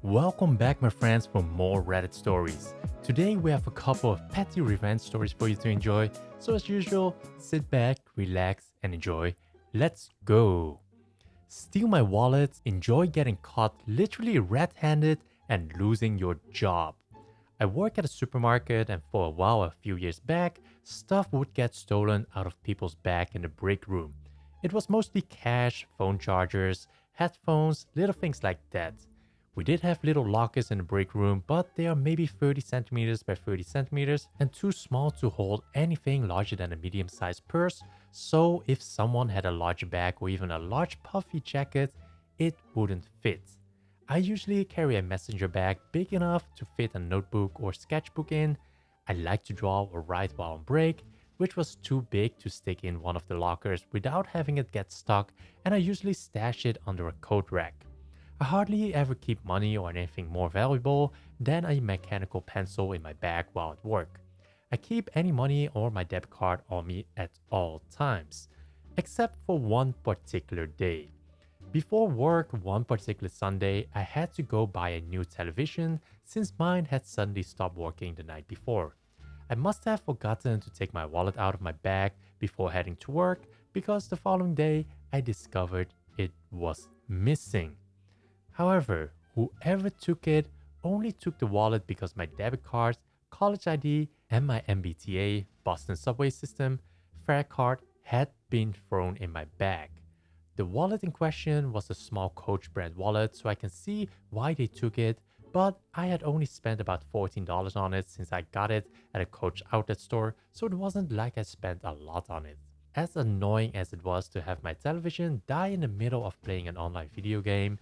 Welcome back, my friends, for more Reddit stories. Today we have a couple of petty revenge stories for you to enjoy. So as usual, sit back, relax, and enjoy. Let's go. Steal my wallet, enjoy getting caught literally red-handed, and losing your job. I work at a supermarket, and for a while, a few years back, stuff would get stolen out of people's bag in the break room. It was mostly cash, phone chargers, headphones, little things like that. We did have little lockers in the break room, but they are maybe 30 centimeters by 30 centimeters and too small to hold anything larger than a medium-sized purse. So if someone had a large bag or even a large puffy jacket, it wouldn't fit. I usually carry a messenger bag big enough to fit a notebook or sketchbook in. I like to draw or write while on break, which was too big to stick in one of the lockers without having it get stuck, and I usually stash it under a coat rack. I hardly ever keep money or anything more valuable than a mechanical pencil in my bag while at work. I keep any money or my debit card on me at all times, except for one particular day. Before work, one particular Sunday, I had to go buy a new television since mine had suddenly stopped working the night before. I must have forgotten to take my wallet out of my bag before heading to work because the following day I discovered it was missing. However, whoever took it only took the wallet because my debit cards, college ID, and my MBTA, Boston subway system, fare card had been thrown in my bag. The wallet in question was a small Coach brand wallet, so I can see why they took it, but I had only spent about $14 on it since I got it at a Coach outlet store, so it wasn't like I spent a lot on it. As annoying as it was to have my television die in the middle of playing an online video game,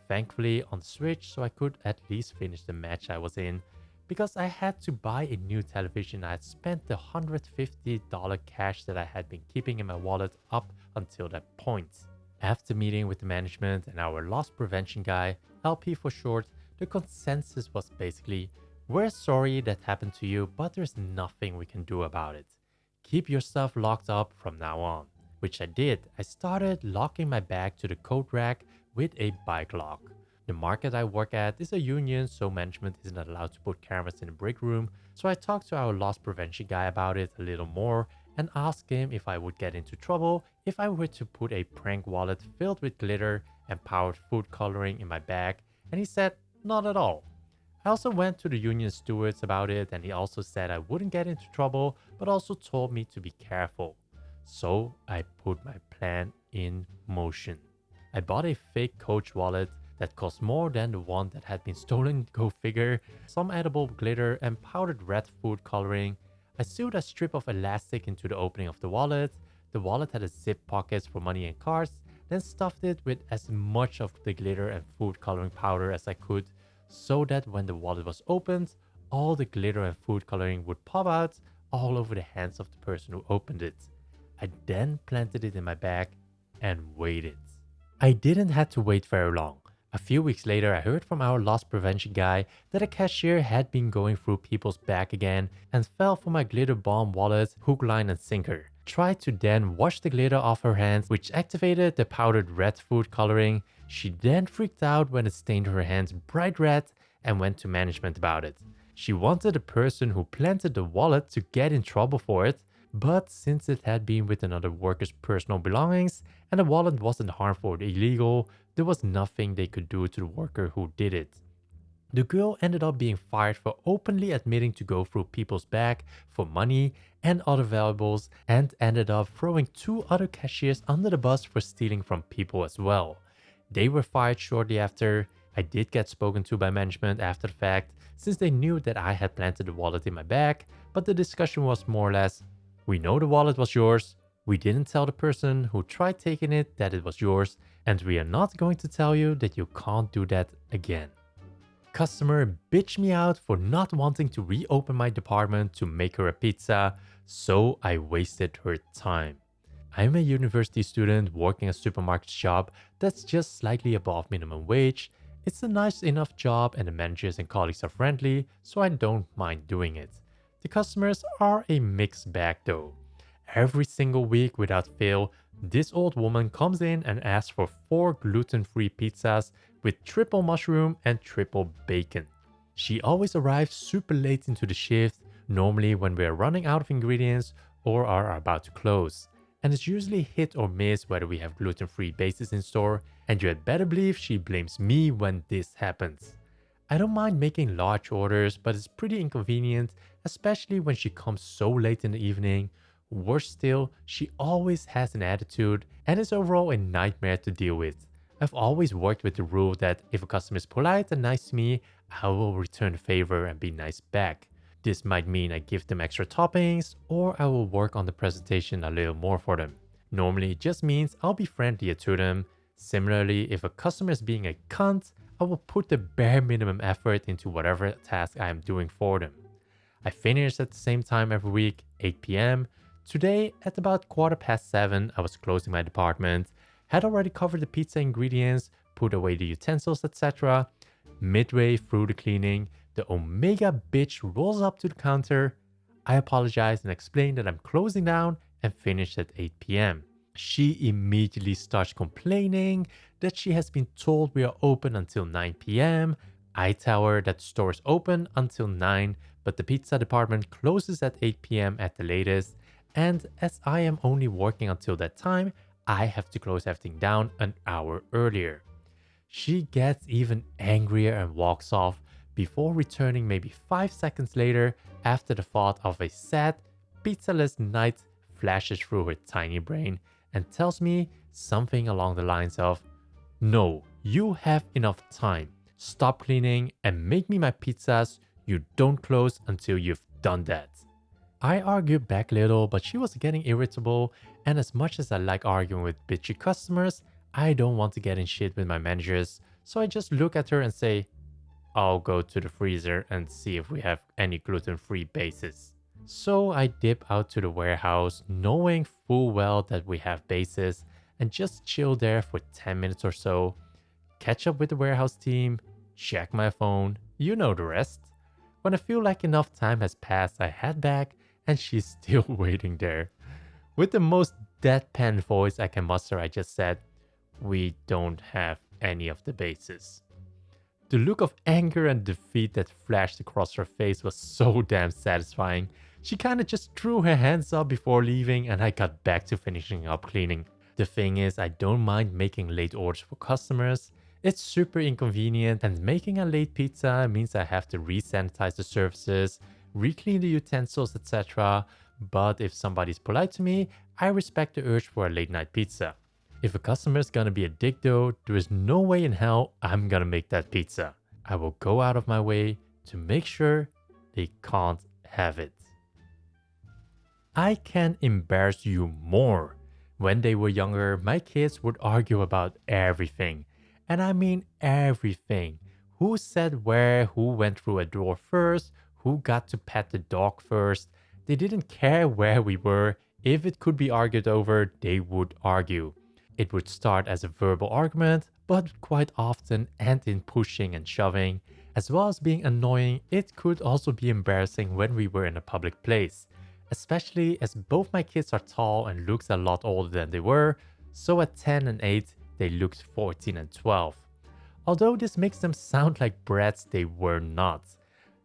thankfully on Switch so I could at least finish the match I was in. Because I had to buy a new television, I had spent the $150 cash that I had been keeping in my wallet up until that point. After meeting with the management and our loss prevention guy, LP for short, the consensus was basically, we're sorry that happened to you, but there's nothing we can do about it. Keep your stuff locked up from now on. Which I did. I started locking my bag to the coat rack with a bike lock. The market I work at is a union, so management isn't allowed to put cameras in the break room, so I talked to our loss prevention guy about it a little more and asked him if I would get into trouble if I were to put a prank wallet filled with glitter and powdered food coloring in my bag, and he said not at all. I also went to the union stewards about it, and he also said I wouldn't get into trouble, but also told me to be careful. So I put my plan in motion. I bought a fake Coach wallet that cost more than the one that had been stolen, go figure, some edible glitter and powdered red food coloring. I sewed a strip of elastic into the opening of the wallet. The wallet had a zip pockets for money and cards, then stuffed it with as much of the glitter and food coloring powder as I could, so that when the wallet was opened, all the glitter and food coloring would pop out all over the hands of the person who opened it. I then planted it in my bag and waited. I didn't have to wait very long. A few weeks later, I heard from our loss prevention guy that a cashier had been going through people's bag again and fell for my glitter bomb wallet hook, line, and sinker. Tried to then wash the glitter off her hands, which activated the powdered red food coloring. She then freaked out when it stained her hands bright red and went to management about it. She wanted the person who planted the wallet to get in trouble for it, but since it had been with another worker's personal belongings and the wallet wasn't harmful or illegal, there was nothing they could do to the worker who did it. The girl ended up being fired for openly admitting to go through people's bag for money and other valuables, and ended up throwing 2 other cashiers under the bus for stealing from people as well. They were fired shortly after. I did get spoken to by management after the fact, since they knew that I had planted the wallet in my bag, but the discussion was more or less, we know the wallet was yours, we didn't tell the person who tried taking it that it was yours, and we are not going to tell you that you can't do that again. Customer bitched me out for not wanting to reopen my department to make her a pizza, so I wasted her time. I'm a university student working a supermarket job that's just slightly above minimum wage. It's a nice enough job and the managers and colleagues are friendly, so I don't mind doing it. The customers are a mixed bag though. Every single week without fail, this old woman comes in and asks for 4 gluten-free pizzas with triple mushroom and triple bacon. She always arrives super late into the shift, normally when we are running out of ingredients or are about to close. And it's usually hit or miss whether we have gluten-free bases in store, and you had better believe she blames me when this happens. I don't mind making large orders, but it's pretty inconvenient, especially when she comes so late in the evening. Worse still, she always has an attitude and is overall a nightmare to deal with. I've always worked with the rule that if a customer is polite and nice to me, I will return the favor and be nice back. This might mean I give them extra toppings, or I will work on the presentation a little more for them. Normally it just means I'll be friendlier to them. Similarly, if a customer is being a cunt, I will put the bare minimum effort into whatever task I am doing for them. I finish at the same time every week, 8 p.m. Today, at about 7:15, I was closing my department, had already covered the pizza ingredients, put away the utensils, etc. Midway through the cleaning, the Omega bitch rolls up to the counter. I apologize and explain that I'm closing down and finished at 8 p.m. She immediately starts complaining that she has been told we are open until 9 p.m. I tell her that the store is open until 9, but the pizza department closes at 8 p.m. at the latest, and as I am only working until that time, I have to close everything down an hour earlier. She gets even angrier and walks off before returning maybe 5 seconds later after the thought of a sad, pizzaless night flashes through her tiny brain and tells me something along the lines of, "No, you have enough time. Stop cleaning and make me my pizzas. You don't close until you've done that." I argued back a little, but she was getting irritable, and as much as I like arguing with bitchy customers, I don't want to get in shit with my managers, so I just look at her and say, "I'll go to the freezer and see if we have any gluten-free bases." So I dip out to the warehouse, knowing full well that we have bases, and just chill there for 10 minutes or so, catch up with the warehouse team, check my phone, you know the rest. When I feel like enough time has passed, I head back and she's still waiting there. With the most deadpan voice I can muster, I just said, "We don't have any of the bases." The look of anger and defeat that flashed across her face was so damn satisfying. She kinda just threw her hands up before leaving, and I got back to finishing up cleaning. The thing is, I don't mind making late orders for customers. It's super inconvenient, and making a late pizza means I have to re-sanitize the surfaces, re-clean the utensils, etc. But if somebody's polite to me, I respect the urge for a late night pizza. If a customer is gonna be a dick though, there is no way in hell I'm gonna make that pizza. I will go out of my way to make sure they can't have it. I can embarrass you more. When they were younger, my kids would argue about everything. And I mean everything. Who said where, who went through a door first, who got to pet the dog first. They didn't care where we were. If it could be argued over, they would argue. It would start as a verbal argument, but quite often end in pushing and shoving. As well as being annoying, it could also be embarrassing when we were in a public place. Especially as both my kids are tall and looks a lot older than they were, so at 10 and 8, they looked 14 and 12. Although this makes them sound like brats, they were not.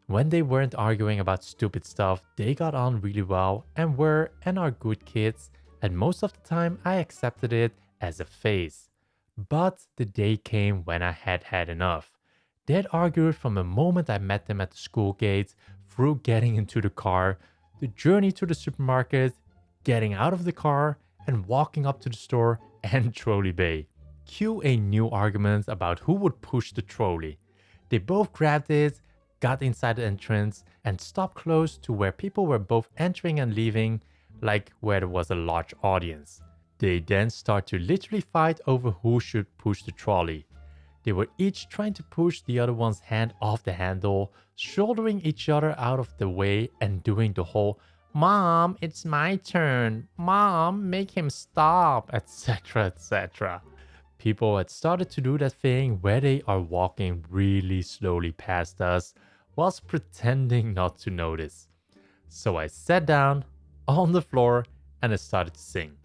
When they weren't arguing about stupid stuff, they got on really well and were and are good kids, and most of the time I accepted it as a phase. But the day came when I had had enough. They had argued from the moment I met them at the school gate, through getting into the car, the journey to the supermarket, getting out of the car, and walking up to the store and trolley bay. Cue a new argument about who would push the trolley. They both grabbed it, got inside the entrance, and stopped close to where people were both entering and leaving, like where there was a large audience. They then start to literally fight over who should push the trolley. They were each trying to push the other one's hand off the handle, shouldering each other out of the way and doing the whole "Mom, it's my turn. Mom, make him stop," etc. etc. People had started to do that thing where they are walking really slowly past us whilst pretending not to notice. So I sat down on the floor and I started to sing.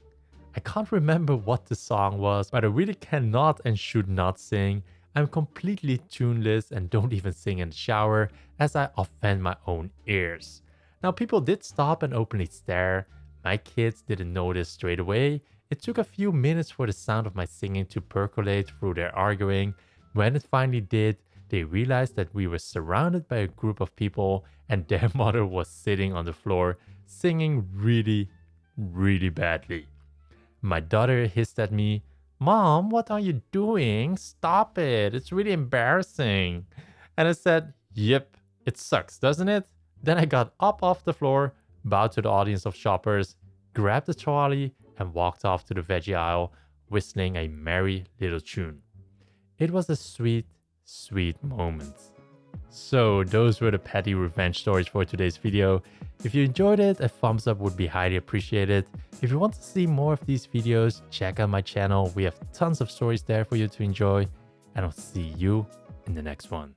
I can't remember what the song was, but I really cannot and should not sing. I'm completely tuneless and don't even sing in the shower as I offend my own ears. Now, people did stop and openly stare. My kids didn't notice straight away. It took a few minutes for the sound of my singing to percolate through their arguing. When it finally did, they realized that we were surrounded by a group of people and their mother was sitting on the floor singing really, really badly. My daughter hissed at me, "Mom, what are you doing? Stop it. It's really embarrassing." And I said, "Yep, it sucks, doesn't it?" Then I got up off the floor, bowed to the audience of shoppers, grabbed the trolley, and walked off to the veggie aisle, whistling a merry little tune. It was a sweet, sweet moment. So those were the petty revenge stories for today's video. If you enjoyed it, a thumbs up would be highly appreciated. If you want to see more of these videos, check out my channel. We have tons of stories there for you to enjoy. And I'll see you in the next one.